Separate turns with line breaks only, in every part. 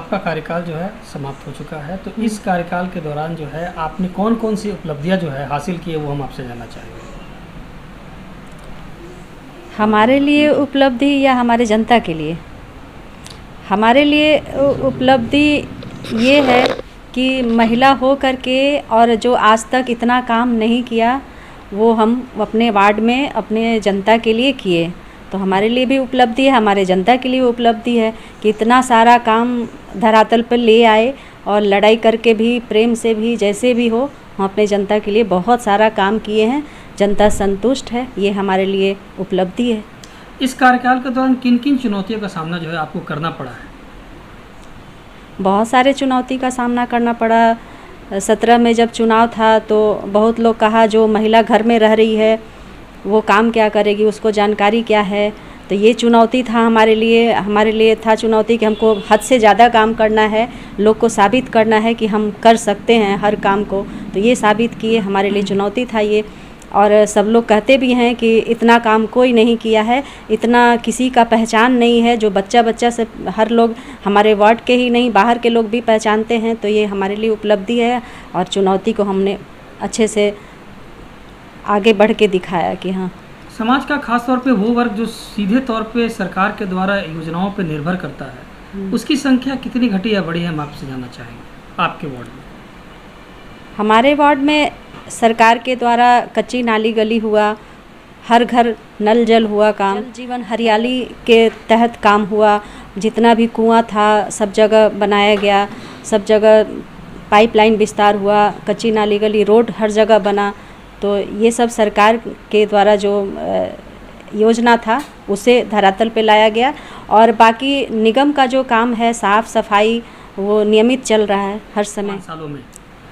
आपका कार्यकाल जो है समाप्त हो चुका है, तो इस कार्यकाल के दौरान जो है आपने कौन कौन सी उपलब्धियां जो है हासिल की है वो हम आपसे जानना चाहेंगे।
हमारे लिए उपलब्धि या हमारे जनता के लिए? हमारे लिए उपलब्धि ये है कि महिला हो करके और जो आज तक इतना काम नहीं किया वो हम अपने वार्ड में अपने जनता के लिए किए, तो हमारे लिए भी उपलब्धि है, हमारे जनता के लिए उपलब्धि है कि इतना सारा काम धरातल पर ले आए और लड़ाई करके भी, प्रेम से भी, जैसे भी हो, हम अपने जनता के लिए बहुत सारा काम किए हैं। जनता संतुष्ट है, ये हमारे लिए उपलब्धि है।
इस कार्यकाल के दौरान किन किन चुनौतियों का सामना जो है आपको करना पड़ा है?
बहुत सारे चुनौती का सामना करना पड़ा। 17 में जब चुनाव था तो बहुत लोग कहा जो महिला घर में रह रही है वो काम क्या करेगी, उसको जानकारी क्या है, तो ये चुनौती था हमारे लिए था चुनौती कि हमको हद से ज़्यादा काम करना है, लोग को साबित करना है कि हम कर सकते हैं हर काम को, तो ये साबित किए, हमारे लिए चुनौती था ये। और सब लोग कहते भी हैं कि इतना काम कोई नहीं किया है, इतना किसी का पहचान नहीं है, जो बच्चा से हर लोग हमारे वार्ड के ही नहीं बाहर के लोग भी पहचानते हैं, तो ये हमारे लिए उपलब्धि है और चुनौती को हमने अच्छे से आगे बढ़ के दिखाया कि हाँ।
समाज का खास तौर पे वो वर्ग जो सीधे तौर पे सरकार के द्वारा योजनाओं पे निर्भर करता है, उसकी संख्या कितनी घटी या बढ़ी है हम आपसे जानना चाहेंगे आपके वार्ड में।
हमारे वार्ड में सरकार के द्वारा कच्ची नाली गली हुआ, हर घर नल जल हुआ काम, जल जीवन हरियाली के तहत काम हुआ, जितना भी कुआं था सब जगह बनाया गया, सब जगह पाइपलाइन विस्तार हुआ, कच्ची नाली गली रोड हर जगह बना, तो ये सब सरकार के द्वारा जो योजना था उसे धरातल पे लाया गया। और बाकी निगम का जो काम है साफ़ सफाई वो नियमित चल रहा है हर समय।
सालों में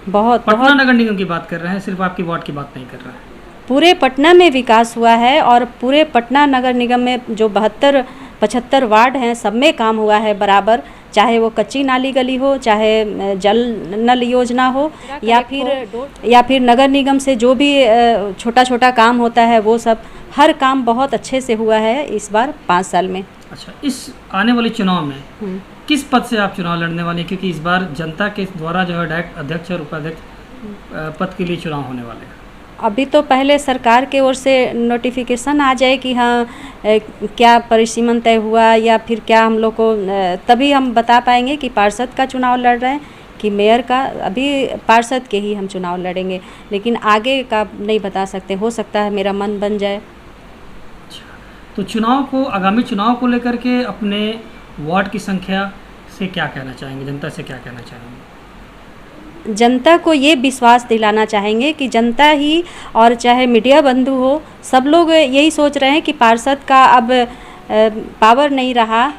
पटना
नगर निगम की बात कर रहे हैं, सिर्फ आपकी वार्ड की बात नहीं कर रहे हैं।
पूरे पटना में विकास हुआ है और पूरे पटना नगर निगम में जो 72-75 वार्ड हैं सब में काम हुआ है बराबर, चाहे वो कच्ची नाली गली हो, चाहे जल नल योजना हो, या फिर नगर निगम से जो भी छोटा छोटा काम होता है वो सब, हर काम बहुत अच्छे से हुआ है इस बार 5 साल में।
अच्छा, इस आने वाले चुनाव में किस पद से आप चुनाव लड़ने वाले हैं, क्योंकि इस बार जनता के द्वारा जो है डायरेक्ट अध्यक्ष और उपाध्यक्ष पद के लिए चुनाव होने वाले हैं?
अभी तो पहले सरकार के ओर से नोटिफिकेशन आ जाए कि हाँ क्या परिसीमन तय हुआ या फिर क्या हम लोग को, तभी हम बता पाएंगे कि पार्षद का चुनाव लड़ रहे हैं कि मेयर का। अभी पार्षद के ही हम चुनाव लड़ेंगे, लेकिन आगे का नहीं बता सकते, हो सकता है मेरा मन बन जाए।
अच्छा, तो आगामी चुनाव को लेकर के अपने वार्ड की संख्या से क्या कहना चाहेंगे, जनता से क्या कहना चाहेंगे?
जनता को ये विश्वास दिलाना चाहेंगे कि जनता ही, और चाहे मीडिया बंधु हो, सब लोग यही सोच रहे हैं कि पार्षद का अब पावर नहीं रहा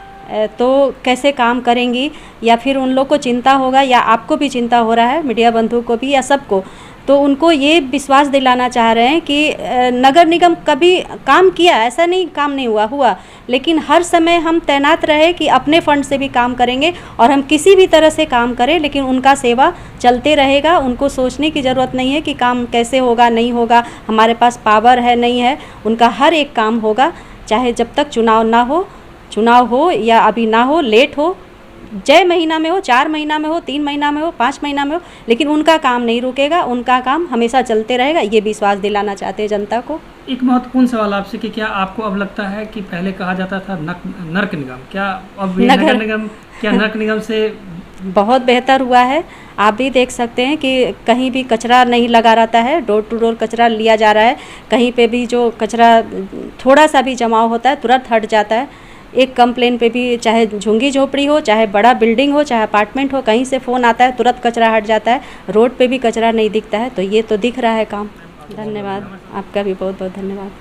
तो कैसे काम करेंगी, या फिर उन लोग को चिंता होगा, या आपको भी चिंता हो रहा है, मीडिया बंधु को भी या सबको, तो उनको ये विश्वास दिलाना चाह रहे हैं कि नगर निगम कभी काम किया, ऐसा नहीं काम नहीं हुआ, लेकिन हर समय हम तैनात रहे कि अपने फंड से भी काम करेंगे और हम किसी भी तरह से काम करें, लेकिन उनका सेवा चलते रहेगा। उनको सोचने की ज़रूरत नहीं है कि काम कैसे होगा, नहीं होगा, हमारे पास पावर है नहीं है, उनका हर एक काम होगा, चाहे जब तक चुनाव हो या अभी ना हो, लेट हो, जय महीना में हो, 4 महीना में हो, 3 महीना में हो, 5 महीना में हो, लेकिन उनका काम नहीं रुकेगा, उनका काम हमेशा चलते रहेगा, ये विश्वास दिलाना चाहते हैं जनता को।
एक महत्वपूर्ण सवाल आपसे कि क्या आपको अब लगता है कि पहले कहा जाता था नर्क निगम, क्या अब नगर निगम क्या नर्क निगम से
बहुत बेहतर हुआ है? आप भी देख सकते हैं कि कहीं भी कचरा नहीं लगा रहता है, डोर टू डोर कचरा लिया जा रहा है, कहीं पे भी जो कचरा थोड़ा सा भी जमाव होता है तुरंत हट जाता है। एक कंप्लेन पे भी, चाहे झुंगी झोपड़ी हो, चाहे बड़ा बिल्डिंग हो, चाहे अपार्टमेंट हो, कहीं से फ़ोन आता है तुरंत कचरा हट जाता है, रोड पे भी कचरा नहीं दिखता है, तो ये तो दिख रहा है काम। धन्यवाद, आपका भी बहुत बहुत धन्यवाद।